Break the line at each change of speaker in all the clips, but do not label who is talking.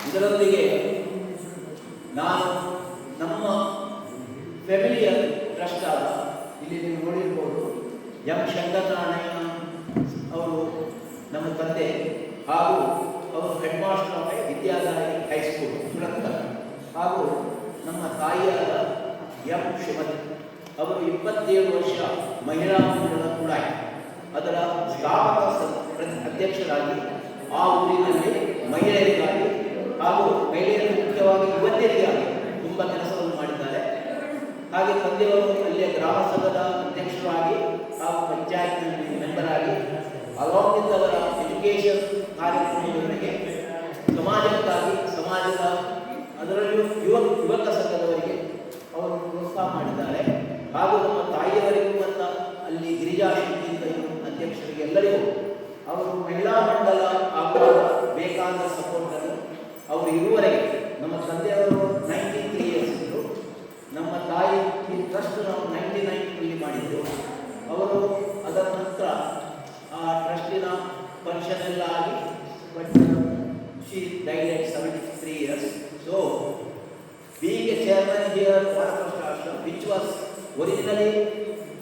ಇದರೊಂದಿಗೆ ನಾನು ನಮ್ಮ ಫ್ಯಾಮಿಲಿಯ ಟ್ರಸ್ಟ್ ಆದ ಇಲ್ಲಿ ನೀವು ನೋಡಿರ್ಬೋದು ಎಂ ಶಂಕರನಾರಾಯಣ ಅವರು ನಮ್ಮ ತಂದೆ ಹಾಗೂ ಅವರು head master of Vidyadayi high school Surathkal ಹಾಗೂ ನಮ್ಮ ತಾಯಿಯಾದ ಎಂ ಶ್ರೀಮತಿ ಅವರು 27 ವರ್ಷ ಮಹಿಳಾ ಮಂಡಳ ಕೂಡ ಅದರ ಸ್ಥಾಪಕ ಅಧ್ಯಕ್ಷರಾಗಿ ಆ ಊರಿನಲ್ಲಿ ಮಹಿಳೆಯರಿಗಾಗಿ ಹಾಗೂ ಮಹಿಳೆಯರು ಮುಖ್ಯವಾಗಿ ಯುವತಿಯರಿಗಾಗಿ ತುಂಬ ಕೆಲಸವನ್ನು ಮಾಡಿದ್ದಾರೆ. ಹಾಗೆ ತಂದೆಯವರು ಅಲ್ಲಿಯ ಗ್ರಾಮ ಸಂಘದ ಅಧ್ಯಕ್ಷರಾಗಿ ಹಾಗೂ ಪಂಚಾಯತ್ನಲ್ಲಿ ಮೆಂಬರ್ ಆಗಿ ಅಲಾಂಗ್ ಅವರ ಎಜುಕೇಷನ್ ಕಾರ್ಯಕ್ರಮದವರಿಗೆ ಸಮಾಜಕ್ಕಾಗಿ ಸಮಾಜದ ಅದರಲ್ಲೂ ಯುವಕ ಸಂಘದವರಿಗೆ ಅವರು ಪ್ರೋತ್ಸಾಹ ಮಾಡಿದ್ದಾರೆ. ಹಾಗೂ ನಮ್ಮ ತಾಯಿಯವರಿಗೂ ಮತ್ತು ಅಲ್ಲಿ ಗಿರಿಜಾ ಶಕ್ತಿಯಿಂದ ಅಧ್ಯಕ್ಷರಿಗೆ ಎಲ್ಲರಿಗೂ ಅವರು ಮಹಿಳಾ ಮಂಡಲ ಆಗುವಾಗ ಬೇಕಾದ ಸಪೋರ್ಟನ್ನು ಅವರು ಇರುವವರೆಗೆ ನಮ್ಮ ತಂದೆಯವರು 93 ಇಯರ್ಸ್ ಇದ್ದರು. ನಮ್ಮ ತಾಯಿ ಈ ಟ್ರಸ್ಟ್ ನಾವು 99ರಲ್ಲಿ ಮಾಡಿದ್ದು. ಅವರು ಅದರ ನಂತರ ಆ ಟ್ರಸ್ಟಿನ ಫಂಕ್ಷನ್ ಎಲ್ಲ ಆಗಿ but she died at 73 years. So being a chairman here Vanaprastha Ashrama which was originally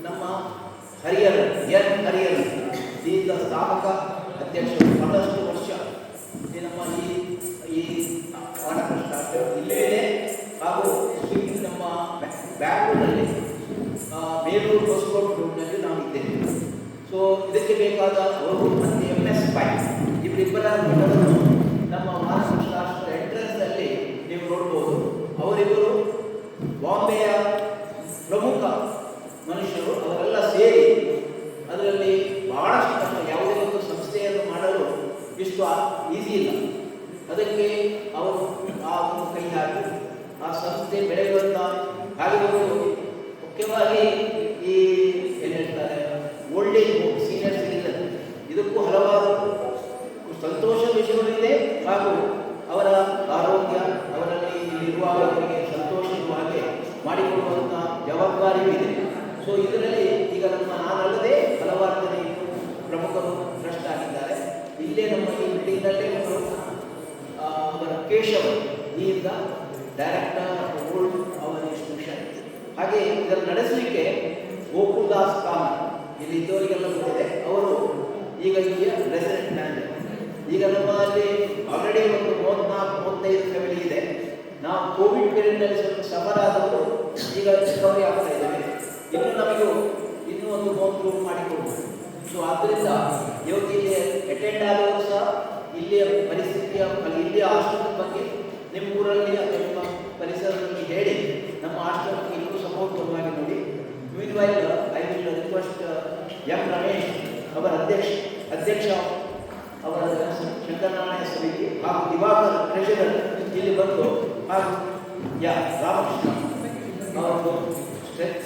ನಮ್ಮ ಹರಿಹರನ್ ಹರಿಹರನ್ ಈಗ ಸ್ಥಾಪಕ ಅಧ್ಯಕ್ಷರು ಬಹಳಷ್ಟು ವರ್ಷ ನಮ್ಮ ಈ ವಾನಪ್ರಸ್ಥ ಆಶ್ರಮ ಇಲ್ಲೇ ಇದೆ. ಹಾಗೂ ನಮ್ಮ ಬ್ಯಾಂಗ್ಳೂರಲ್ಲಿ ಬೇಲೂರು ಹೊಸಕೋಟೆ ರೋಡ್ನಲ್ಲಿ ನಾವು ಇದ್ದೇವೆ. ಸೊ ಇದಕ್ಕೆ ಬೇಕಾದ ಅವರು ಮತ್ತು MS ಪೈ ಇವರಿಬ್ಬರ ನಮ್ಮ ವಾನಪ್ರಸ್ಥ ಆಶ್ರಮದ ಎಂಟ್ರೆನ್ಸ್ನಲ್ಲಿ ನೀವು ನೋಡ್ಬೋದು. ಅವರಿಬ್ಬರು ಬಾಂಬೆಯ ಪ್ರಮುಖ ಮನುಷ್ಯರು. ಅವರೆಲ್ಲ ಸೇರಿ ಅದರಲ್ಲಿ ಬಹಳಷ್ಟು ಯಾವುದೇ ಒಂದು ಸಂಸ್ಥೆಯನ್ನು ಮಾಡಲು ಇಷ್ಟು ಈಸಿ ಇಲ್ಲ. ಅದಕ್ಕೆ ಅವರು ಆ ಒಂದು ಕೈ ಹಾಕಿ ಆ ಸಂಸ್ಥೆ ಬೆಳೆಯುವಂಥ ಹಾಗೆ ಮುಖ್ಯವಾಗಿ ಈ ಏನು ಹೇಳ್ತಾರೆ old age home senior citizen ಇದಕ್ಕೂ ಹಲವಾರು ಸಂತೋಷ ವಿಷಯಗಳಿದೆ. ಹಾಗೂ ಅವರ ಆರೋಗ್ಯ ಅವರಲ್ಲಿ ಇರುವವರಿಗೆ ಸಂತೋಷ ಇರುವ ಹಾಗೆ ಮಾಡಿಕೊಡುವಂಥ ಜವಾಬ್ದಾರಿಯೂ ಇದೆ. ಸೊ ಇದರಲ್ಲಿ ಈಗ ನಾನಲ್ಲದೆ ಹಲವಾರು ಜನ ಪ್ರಮುಖರು ಟ್ರಸ್ಟ್ ಆಗಿದ್ದಾರೆ. ಇಲ್ಲೇ ನಮ್ಮ ಈ ಬಿಲ್ಡಿಂಗ್ನಲ್ಲೇ ಅವರು ಅವರ ಕೇಶವ್ ಈಯಿಂದ ಡೈರೆಕ್ಟರ್ ಓಲ್ಡ್ ಅವರ್ ಇನ್ಸ್ಟಿಟ್ಯೂಷನ್. ಹಾಗೆ ಇದನ್ನು ನಡೆಸಲಿಕ್ಕೆ ಗೋಕುಲ್ದಾಸ್ ಕಾಮತ್ ಇಲ್ಲಿ ಇದ್ದವರಿಗೆಲ್ಲ ಗೊತ್ತಿದೆ. ಅವರು ಈಗ ಇಲ್ಲಿಯ ರೆಸಿಡೆಂಟ್ ಮ್ಯಾನೇಜರ್. ಈಗ ನಮ್ಮಲ್ಲಿ ಆಲ್ರೆಡಿ ಒಂದು 34-35 ಫ್ಯಾಮಿಲಿ ಇದೆ. ನಾವು ಕೋವಿಡ್ ಪೀರಿಯಡ್ನಲ್ಲಿ ಸ್ವಲ್ಪ ಸಫರ್ ಆದವರು ಈಗ ರಿಕವರಿ ಆಗ್ತಾ ಇದ್ದೇವೆ. ಇನ್ನು ನಮಗೂ ಇನ್ನೂ ಒಂದು 3 ರೂಮ್ ಮಾಡಿಕೊಡ್ಬೋದು. ಸೊ ಆದ್ದರಿಂದ ಇವತ್ತು ಇಲ್ಲಿ ಅಟೆಂಡ್ ಆದವರು ಸಹ ಇಲ್ಲಿಯ ಪರಿಸ್ಥಿತಿಯ ಇಲ್ಲಿಯ ಆಶ್ರಮದ ಬಗ್ಗೆ ನಿಮ್ಮ ಊರಲ್ಲಿ ಅಥವಾ ನಿಮ್ಮ ಪರಿಸರದಲ್ಲಿ ಹೇಳಿ ನಮ್ಮ ಆಶ್ರಮಕ್ಕೆ ಇನ್ನೂ ಸಪೋರ್ಟ್ ಕೊಡುವಾಗಿ ನೋಡಿ. Meanwhile I will request M Ramesh ಅವರ ಅಧ್ಯಕ್ಷ ಅವರ ಶಂಕರನಾರಾಯಣ ಸಮಿತಿ ಹಾಗೂ ದಿವಾಕರ್ ಟ್ರೆಷರರ್ ಇಲ್ಲಿ ಬಂದು ಹಾಗೂ ರಾಮಕೃಷ್ಣ ಅವರು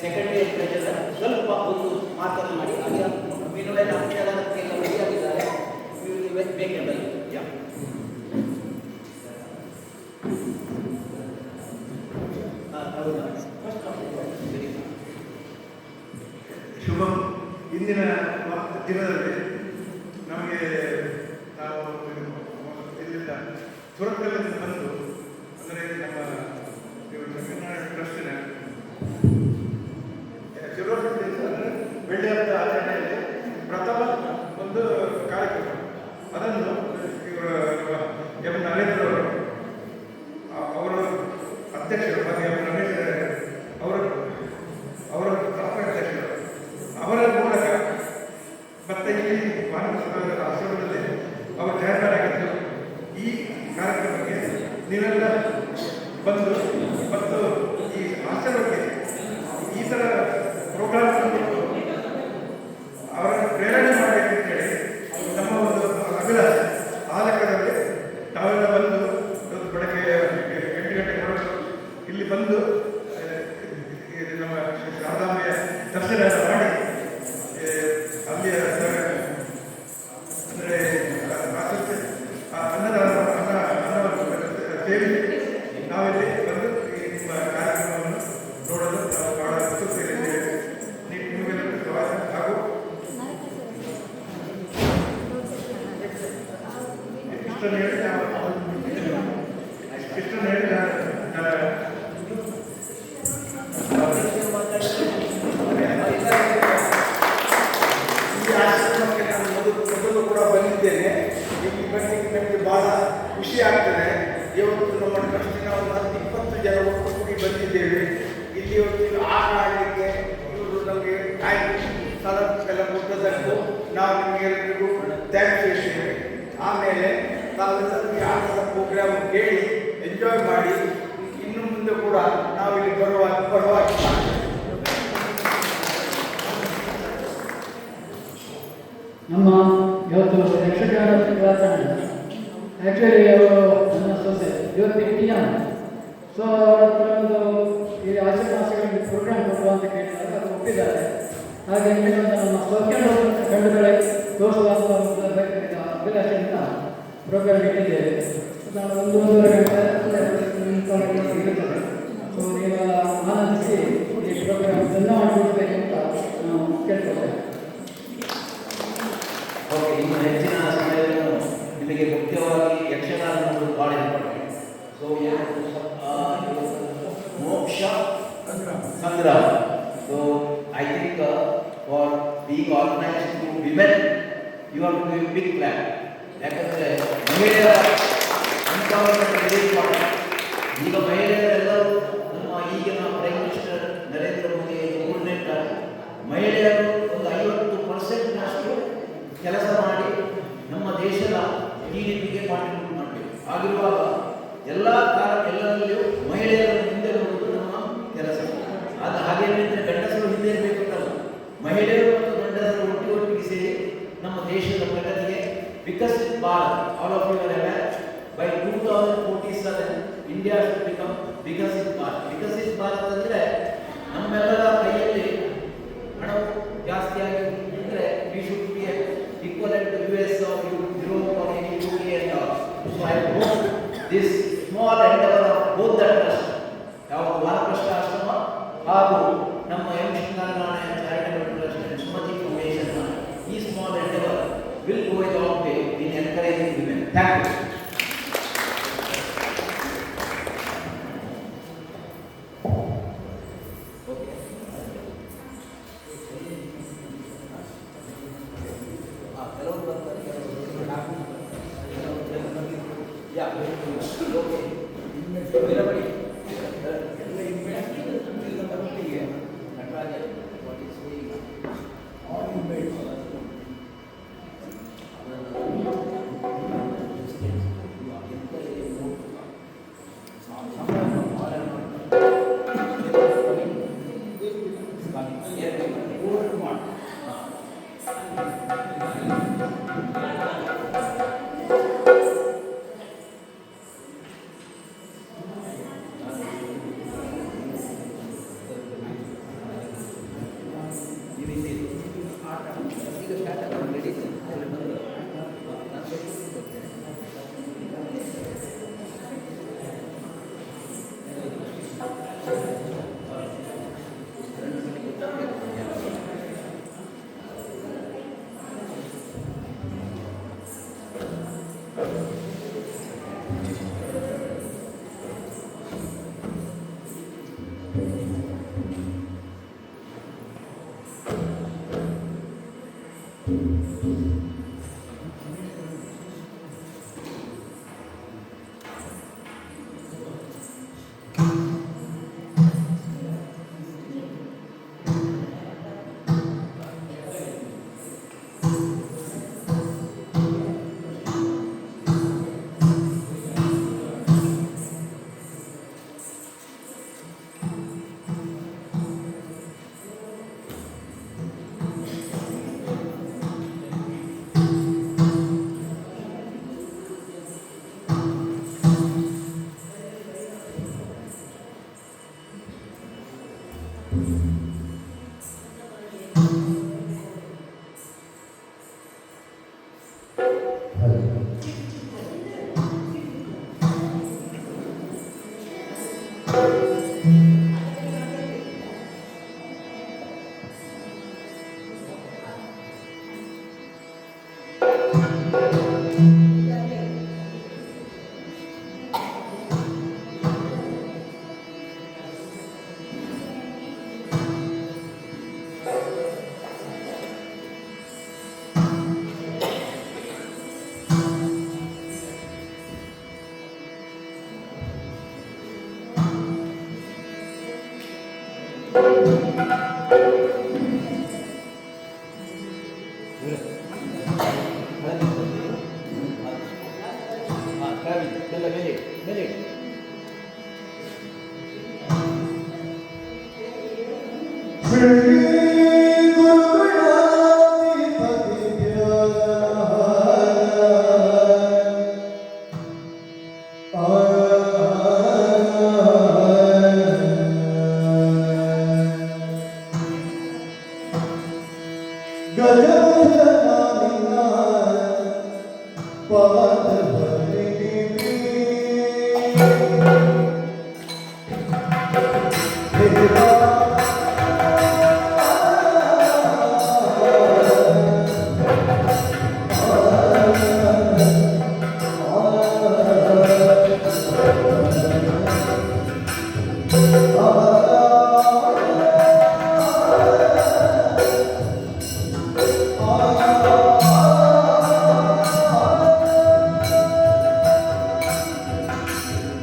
ಸೆಕ್ರೆಟರಿ ಟ್ರೆಷರರ್ ಸ್ವಲ್ಪ ಒಂದು ಮಾತನ್ನು ಮಾಡಿ ಹಾಗೆ ಮೀನುವೈಲ್ ಅಕ್ಷರಕ್ಕೆ ರೆಡಿಯಾಗಿದ್ದಾರೆ. ಬೇಕೆಂಬಲ್ಲಿ
ಶುಭ ಇಂದಿನ ದಿನದಲ್ಲಿ ನಮಗೆ ನಾವು ಇಲ್ಲಿಂದ ಸುರತ್ಕಲ್ಲಿಂದ ಬಂದು ಅಂದರೆ ನಮ್ಮ ಶಂಕರನಾರಾಯಣ ಟ್ರಸ್ಟಿನ ಬೆಳ್ಳಿ ಹಬ್ಬದ ಆಚರಣೆಯಲ್ಲಿ ಪ್ರಥಮ ಒಂದು ಕಾರ್ಯಕ್ರಮ ಅದನ್ನು ಎಂ ನರೇಂದ್ರ ಅವರ ಅಧ್ಯಕ್ಷರು ಮತ್ತು ಎಂ ರಮೇಶ್ ಅವರ ಅಧ್ಯಕ್ಷರು ಅವರ ಮೂಲಕ ಮತ್ತೆ ಈ ವಾನಪ್ರಸ್ಥ ಆಶ್ರಮದಲ್ಲಿ ಅವರು ಜಾಹೀರಾರಾಗಿದ್ದರು. ಈ ಕಾರ್ಯಕ್ರಮಕ್ಕೆ ನೀವೆಲ್ಲ ಬಂದು ಮತ್ತು ಈ ಆಶ್ರಮಕ್ಕೆ ಈ ಥರ ಪ್ರೋಗ್ರಾಮ್ ಅವರ ಪ್ರೇರಣೆ ಮಾಡಬೇಕಂತೇಳಿ ನಮ್ಮ ಒಂದು ಅಭಿಲಾಷೆ. ಆ ಲೆಕ್ಕದಲ್ಲಿ ತಾವೆಲ್ಲ ಬಂದು ಬೆಳಗ್ಗೆ 8 ಗಂಟೆಗೆ ಹೊರಟು ಇಲ್ಲಿ ಬಂದು ನಮ್ಮ ಶಾರದಾಂಬೆಯ ದರ್ಶನ ಮಾಡಿ ಅಲ್ಲಿಯ ಅಂದರೆ ಅನ್ನವನ್ನು ಸೇರಿಸಿ ನಾವಿಲ್ಲಿ ಬಂದು ಈ ನಿಮ್ಮ ಕಾರ್ಯಕ್ರಮವನ್ನು ನೋಡಲು ನಾವು ಬಹಳ ಉತ್ಸುಕತೆಯಿದ್ದೇವೆ. ನಿಮಗೆಲ್ಲ ಸ್ವಾಗತ. ಹಾಗೂ ಇಷ್ಟನ್ನು ಹೇಳಿ ನಾವು ಇಷ್ಟನ್ನು ಹೇಳಿ ನಾನು ಈ ಆಶ್ರಮಕ್ಕೆ ನಾನು ಮೊದಲು ಕೂಡ ಬಂದಿದ್ದೇನೆ. ಇಲ್ಲಿ ಬಂದಿಗೆ ನಮಗೆ ಬಹಳ ಖುಷಿ ಆಗ್ತದೆ. ಇವತ್ತು ನಮ್ಮ ಟ್ರಸ್ಟಿನ ಒಂದು 10-20 ಜನ ಒಟ್ಟುಗೂಡಿ ಬಂದಿದ್ದೇವೆ. ಇಲ್ಲಿ ಇವತ್ತು ಆಟ ಆಡಲಿಕ್ಕೆ ಇವರು ನಮಗೆ ಸ್ಥಳಕ್ಕೆಲ್ಲ ಕೊಟ್ಟದಕ್ಕೂ ನಾವು ನಿಮಗೆಲ್ಲರಿಗೂ ಥ್ಯಾಂಕ್ಸ್ ಹೇಳ್ತೇವೆ. ಆಮೇಲೆ ತಾವೆಲ್ಲರೂ ಈ ಆಟದ ಪ್ರೋಗ್ರಾಮ್ ಕೇಳಿ ಎಂಜಾಯ್ ಮಾಡಿ ಇನ್ನು ಮುಂದೆ ಕೂಡ ನಾವು ಇಲ್ಲಿ ಬರುವಾಗಿ
ನಮ್ಮ ಇವತ್ತು ಯಕ್ಷಗಾನ ತಂಡ ಆ್ಯಕ್ಚುಲಿ ಅವರು ನನ್ನ ಸೊಸೆ ಇವತ್ತು ಇಂಡಿಯನ್. ಸೊ ಅವರ ಹತ್ರ ಒಂದು ಈ ಆಶ್ರಮಾಸಗಳಲ್ಲಿ ಪ್ರೋಗ್ರಾಮ್ ಕೊಡುವ ಅಂತ ಕೇಳಿದಾಗ ಅದು ಒಪ್ಪಿದ್ದಾರೆ. ಹಾಗೆ ಇನ್ನೊಂದು ನಮ್ಮ ಸೋಕ್ಯಂಡು ಗಂಡುಗಳೇ ತೋರಿಸುವ ಅಭಿಲಾಷೆಯಿಂದ ಪ್ರೋಗ್ರಾಮ್ ಇಟ್ಟಿದ್ದೇವೆ. ನಾವು 1-1.5 ಗಂಟೆ ಇರುತ್ತದೆ. ಸೊ ನೀವು ಆನಂದಿಸಿ ಈ ಪ್ರೋಗ್ರಾಮ್ ಚೆಂದ ಮಾಡಿಕೊಡ್ಬೇಕು ಅಂತ ನಾವು ಕೇಳ್ಕೊಳ್ತೇವೆ.
ಓಕೆ, ಇನ್ನು ಹೆಚ್ಚಿನ ಸಮಯವನ್ನು ನಿಮಗೆ ಮುಖ್ಯವಾಗಿ ಯಕ್ಷಗಾನ ಅನ್ನೋದು ಭಾಳ important. So Moksha Sangrama. So I think for being organised to women you are to give big clap. ಯಾಕಂದರೆ ಮಹಿಳೆಯರ ಎಂಪವರ್ಮೆಂಟ್ ವೆರಿ ಇಂಪಾರ್ಟೆಂಟ್. ಈಗ ಮಹಿಳೆಯರೆಲ್ಲರೂ ನಮ್ಮ ಈಗಿನ ಪ್ರೈಮ್ ಮಿನಿಸ್ಟರ್ ನರೇಂದ್ರ ಮೋದಿ ಮೂರನೇ ಮಹಿಳೆಯರು ಒಂದು 50% ಕೆಲಸ ಮಾಡಿ ನಮ್ಮ ದೇಶದ GDPಗೆ ಕಾಂಟ್ರಿಬ್ಯೂಟ್ ಮಾಡಬೇಕು. ಆಗಿರುವಾಗ ಎಲ್ಲರಲ್ಲಿಯೂ ಮಹಿಳೆಯರನ್ನು ಹಿಂದೆ ನೋಡುವುದು ನಮ್ಮ ಕೆಲಸ. ಅದು ಹಾಗೇನಿದ್ರೆ ಗಂಡಸರು ಹಿಂದೆ ಇರಬೇಕಂತಲ್ಲ, ಮಹಿಳೆಯರು ಮತ್ತು ಗಂಡಸರು ಒಟ್ಟಿಗೆ ಸೇರಿ ನಮ್ಮ ದೇಶದ ಪ್ರಗತಿಗೆ Viksit Bharat, all of you are aware, by 2047 India should become Viksit Bharat. Viksit Bharat ಅಂದರೆ ನಮ್ಮೆಲ್ಲರ ಕೈಯಲ್ಲಿ ಹಣವು ಜಾಸ್ತಿಯಾಗಿ ಇದ್ದರೆ we should be equivalent to US or Europe or any UK and all. So I hope this small endeavor of both the trust, our Vanaprastha Ashrama ಹಾಗೂ ನಮ್ಮ M Srinarayana charitable trust and Sumathi foundation, ಈ small endeavor will go a long way in encouraging women. Thank you.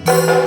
Thank